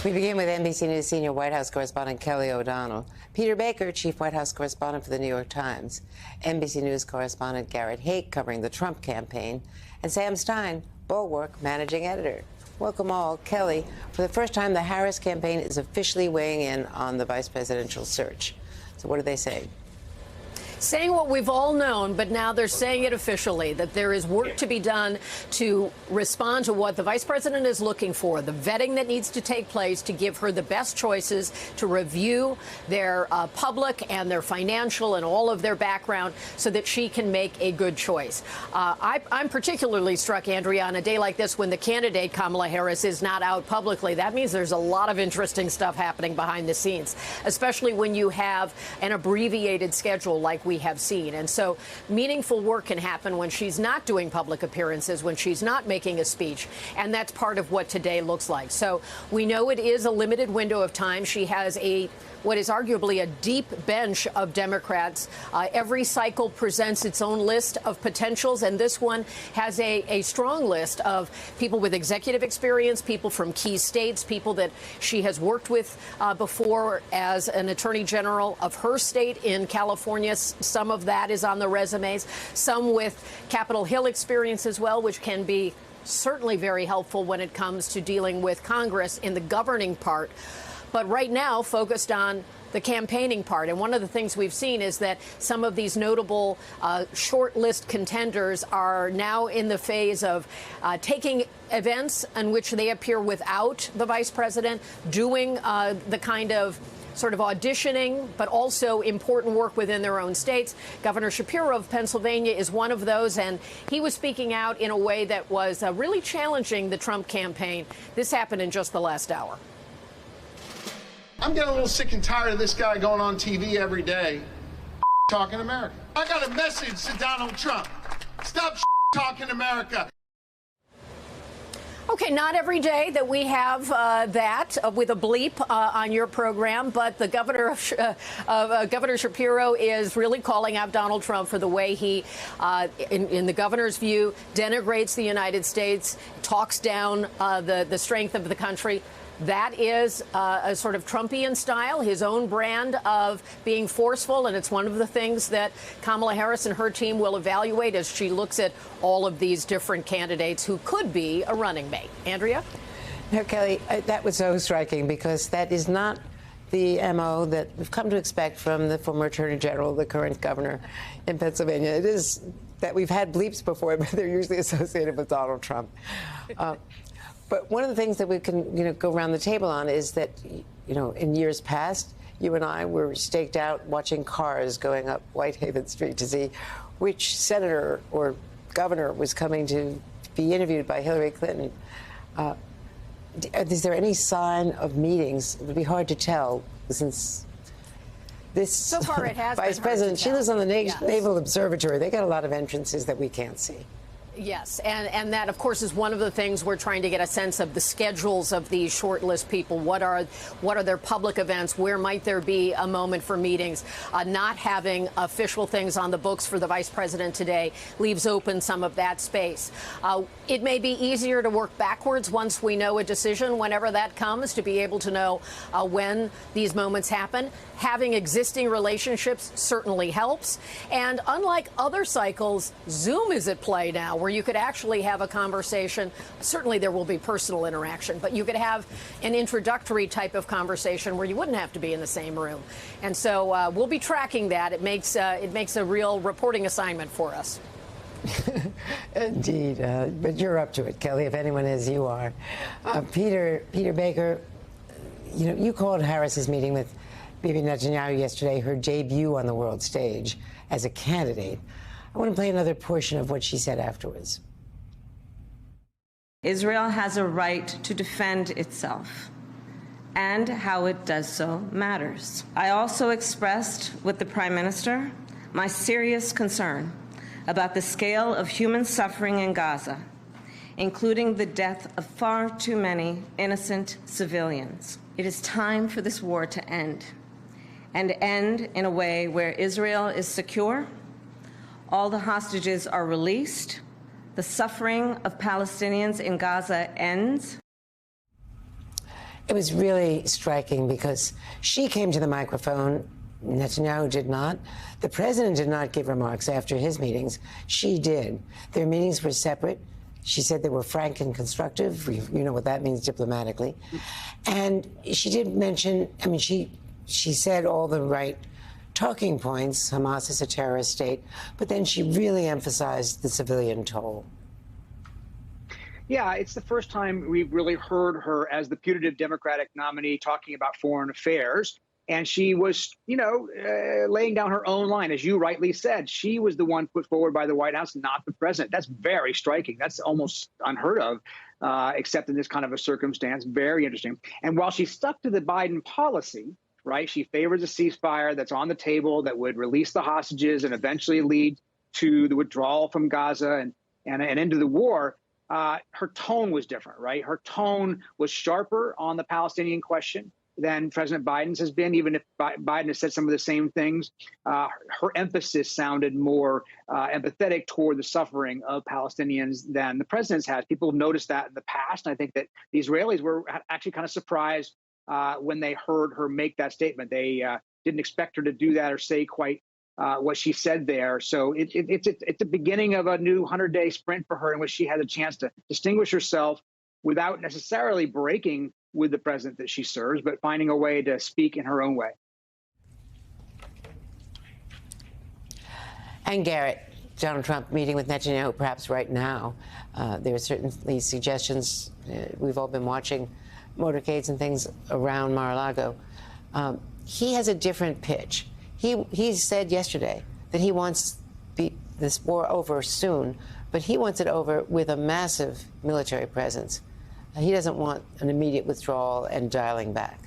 We begin with NBC News senior White House correspondent Kelly O'Donnell, Peter Baker, chief White House correspondent for The New York Times, NBC News correspondent Garrett Haake covering the Trump campaign, and Sam Stein, Bulwark managing editor. Welcome all. Kelly, for the first time, the Harris campaign is officially weighing in on the vice presidential search. So what do they say? Saying what we've all known, but now they're saying it officially, that there is work to be done to respond to what the vice president is looking for, the vetting that needs to take place to give her the best choices, to review their public and their financial and all of their background so that she can make a good choice. I'm particularly struck, Andrea, on a day like this when the candidate, Kamala Harris, is not out publicly. That means there's a lot of interesting stuff happening behind the scenes, especially when you have an abbreviated schedule like we have seen. And so meaningful work can happen when she's not doing public appearances, when she's not making a speech. And that's part of what today looks like. So we know it is a limited window of time. She has what is arguably a deep bench of Democrats. Every cycle presents its own list of potentials, and this one has a strong list of people with executive experience, people from key states, people that she has worked with before as an attorney general of her state in California. Some of that is on the resumes, some with Capitol Hill experience as well, which can be certainly very helpful when it comes to dealing with Congress in the governing part. But right now, focused on the campaigning part. And one of the things we've seen is that some of these notable short list contenders are now in the phase of taking events in which they appear without the vice president, doing the kind of sort of auditioning, but also important work within their own states. Governor Shapiro of Pennsylvania is one of those, and he was speaking out in a way that was really challenging the Trump campaign. This happened in just the last hour. I'm getting a little sick and tired of this guy going on TV every day talking America. I got a message to Donald Trump. Stop talking America. Okay, not every day that we have that with a bleep on your program, but the governor Governor Shapiro is really calling out Donald Trump for the way he, in the governor's view, denigrates the United States, talks down the strength of the country. That is a sort of Trumpian style, his own brand of being forceful, and it's one of the things that Kamala Harris and her team will evaluate as she looks at all of these different candidates who could be a running mate. Andrea? No, Kelly, that was so striking because that is not the MO that we've come to expect from the former Attorney General, the current governor in Pennsylvania. It is that we've had bleeps before, but they're usually associated with Donald Trump. But one of the things that we can, go around the table on is that, in years past, you and I were staked out watching cars going up Whitehaven Street to see which senator or governor was coming to be interviewed by Hillary Clinton. Is there any sign of meetings? It would be hard to tell since this so far it has vice president, she lives on the Naval Observatory. They got a lot of entrances that we can't see. Yes, and that, of course, is one of the things we're trying to get a sense of, the schedules of these short list people. What are their public events? Where might there be a moment for meetings? Not having official things on the books for the vice president today leaves open some of that space. It may be easier to work backwards once we know a decision, whenever that comes, to be able to know when these moments happen. Having existing relationships certainly helps. And unlike other cycles, Zoom is at play now, where you could actually have a conversation. Certainly there will be personal interaction, but you could have an introductory type of conversation where you wouldn't have to be in the same room. And so we'll be tracking that. It makes a real reporting assignment for us. Indeed, but you're up to it, Kelly. If anyone is, you are. Peter Baker, you called Harris's meeting with Bibi Netanyahu yesterday her debut on the world stage as a candidate. I want to play another portion of what she said afterwards. Israel has a right to defend itself, and how it does so matters. I also expressed with the Prime Minister my serious concern about the scale of human suffering in Gaza, including the death of far too many innocent civilians. It is time for this war to end, and end in a way where Israel is secure, all the hostages are released, the suffering of Palestinians in Gaza ends. It was really striking because she came to the microphone. Netanyahu did not. The president did not give remarks after his meetings. She did. Their meetings were separate. She said they were frank and constructive. You know what that means diplomatically. And she did mention, I mean, she said all the right talking points. Hamas is a terrorist state. But then she really emphasized the civilian toll. Yeah, it's the first time we've really heard her as the putative Democratic nominee talking about foreign affairs. And she was, laying down her own line. As you rightly said, she was the one put forward by the White House, not the president. That's very striking. That's almost unheard of, except in this kind of a circumstance. Very interesting. And while she stuck to the Biden policy, right, she favors a ceasefire that's on the table that would release the hostages and eventually lead to the withdrawal from Gaza and into the war. Her tone was different, right? Her tone was sharper on the Palestinian question than President Biden's has been, even if Biden has said some of the same things. Her emphasis sounded more empathetic toward the suffering of Palestinians than the president's has. People have noticed that in the past. And I think that the Israelis were actually kind of surprised when they heard her make that statement. They didn't expect her to do that or say quite what she said there. So it's the beginning of a new 100-day sprint for her in which she has a chance to distinguish herself without necessarily breaking with the president that she serves, but finding a way to speak in her own way. And Garrett, Donald Trump meeting with Netanyahu perhaps right now. There are certainly suggestions. We've all been watching motorcades and things around Mar-a-Lago. He has a different pitch. He said yesterday that he wants this war over soon, but he wants it over with a massive military presence. He doesn't want an immediate withdrawal and dialing back.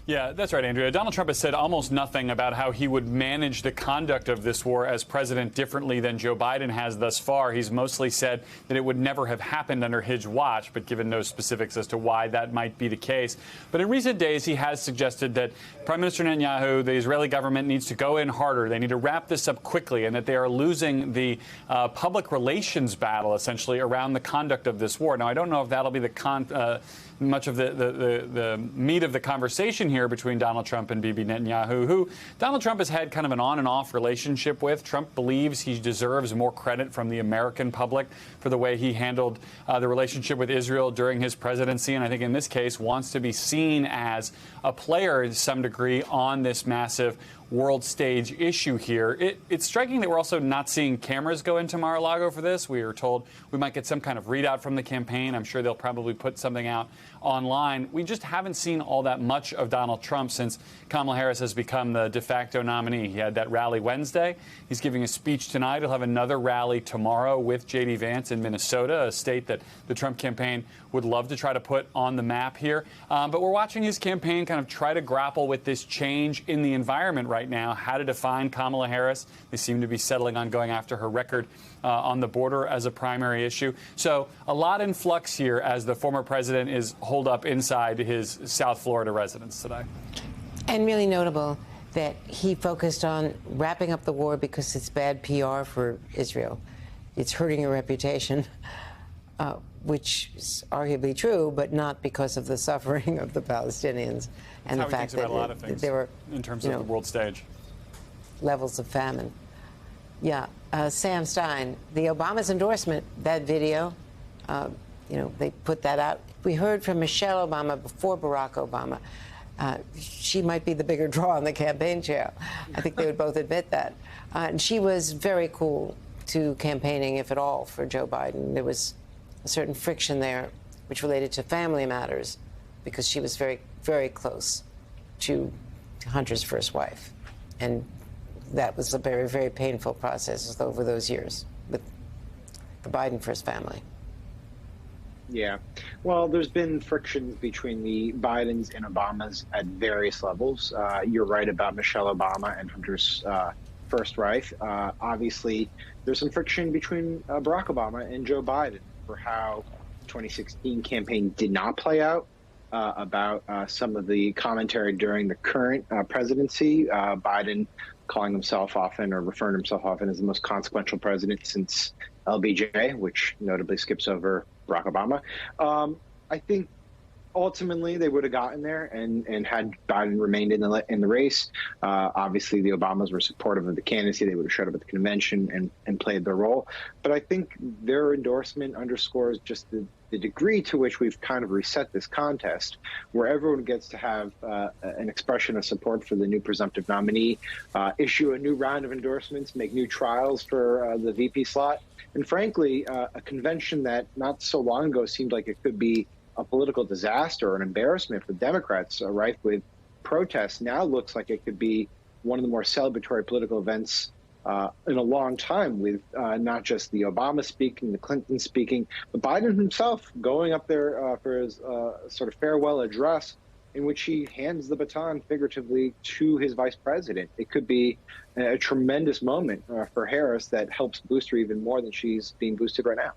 Yeah, that's right, Andrea. Donald Trump has said almost nothing about how he would manage the conduct of this war as president differently than Joe Biden has thus far. He's mostly said that it would never have happened under his watch, but given no specifics as to why that might be the case. But in recent days, he has suggested that Prime Minister Netanyahu, the Israeli government, needs to go in harder. They need to wrap this up quickly, and that they are losing the public relations battle, essentially, around the conduct of this war. Now, I don't know if that'll be much of the meat of the conversation here between Donald Trump and Bibi Netanyahu, who Donald Trump has had kind of an on and off relationship with. Trump believes he deserves more credit from the American public for the way he handled the relationship with Israel during his presidency, and I think in this case wants to be seen as a player to some degree on this massive world stage issue here. It's striking that we're also not seeing cameras go into Mar-a-Lago for this. We were told we might get some kind of readout from the campaign. I'm sure they'll probably put something out online. We just haven't seen all that much of Donald Trump since Kamala Harris has become the de facto nominee. He had that rally Wednesday. He's giving a speech tonight. He'll have another rally tomorrow with J.D. Vance in Minnesota, a state that the Trump campaign would love to try to put on the map here. But we're watching his campaign kind of try to grapple with this change in the environment right now, how to define Kamala Harris. They seem to be settling on going after her record on the border as a primary issue. So a lot in flux here as the former president is holed up inside his South Florida residence today. And really notable that he focused on wrapping up the war because it's bad PR for Israel. It's hurting your reputation, which is arguably true, but not because of the suffering of the Palestinians and the fact that there were, in terms of the world stage, levels of famine. Yeah, Sam Stein, the Obama's endorsement, that video, they put that out. We heard from Michelle Obama before Barack Obama. She might be the bigger draw on the campaign trail. I think they would both admit that. And she was very cool to campaigning, if at all, for Joe Biden. There was a certain friction there, which related to family matters, because she was very, very close to Hunter's first wife. And that was a very, very painful process over those years with the Biden first family. Yeah. Well, there's been frictions between the Bidens and Obamas at various levels. You're right about Michelle Obama and Hunter's first wife. Obviously, there's some friction between Barack Obama and Joe Biden for how the 2016 campaign did not play out, about some of the commentary during the current presidency. Biden calling himself often or referring to himself often as the most consequential president since LBJ, which notably skips over Barack Obama. I think ultimately they would have gotten there, and had Biden remained in the race, obviously the Obamas were supportive of the candidacy. They would have showed up at the convention and played their role. But I think their endorsement underscores just the degree to which we've kind of reset this contest, where everyone gets to have an expression of support for the new presumptive nominee, issue a new round of endorsements, make new trials for the VP slot. And frankly, a convention that not so long ago seemed like it could be a political disaster or an embarrassment for Democrats, rife with protests, now looks like it could be one of the more celebratory political events in a long time, with not just the Obama speaking, the Clinton speaking, but Biden himself going up there for his sort of farewell address, in which he hands the baton figuratively to his vice president. It could be a tremendous moment for Harris that helps boost her even more than she's being boosted right now.